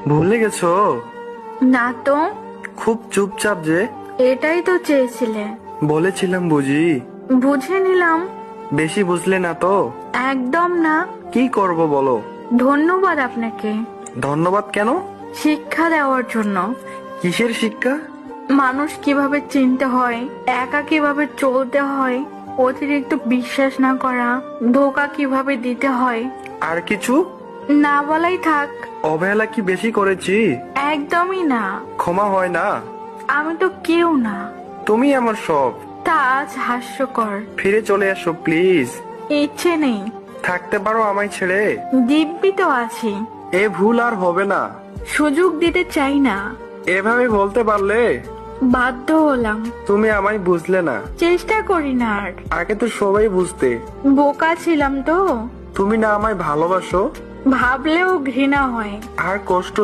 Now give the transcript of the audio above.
ভুলে গেছো? না তো। খুব চুপচাপ যে। এটাই তো চেয়েছিলে। বলেছিলাম বুঝি। বুঝে নিলাম। বেশি বুঝলে না তো? একদম না। কি করব বলো? ধন্যবাদ আপনাকে ধন্যবাদ কেন? শিক্ষা দেওয়ার জন্য। কিসের শিক্ষা? মানুষ কিভাবে চিনতে হয়, একা কিভাবে চলতে হয়, অতিরিক্ত বিশ্বাস না করা, ধোকা কিভাবে দিতে হয়। আর কিছু? না বলাই থাক। অবহেলা কি বেশি করেছি? একদমই না। ক্ষমা হয় না? আমি তো কেউ না। তুমি আমার সব। তা আজ হাস্যকর। ফিরে চলে আসো প্লিজ। ইচ্ছে নেই। থাকতে পারো আমায় ছেড়ে? দিব্যি তো আছি। এ ভুল আর হবে না। সুযোগ দিতে চাই না। এভাবে বলতে পারলে? বাধ্য হলাম। তুমি আমায় বুঝলে না। চেষ্টা করি না আর। আগে তো সবাই বুঝতে। বোকা ছিলাম তো। তুমি না আমায় ভালোবাসো? ভাবলেও ঘৃণা হয়। আর কষ্ট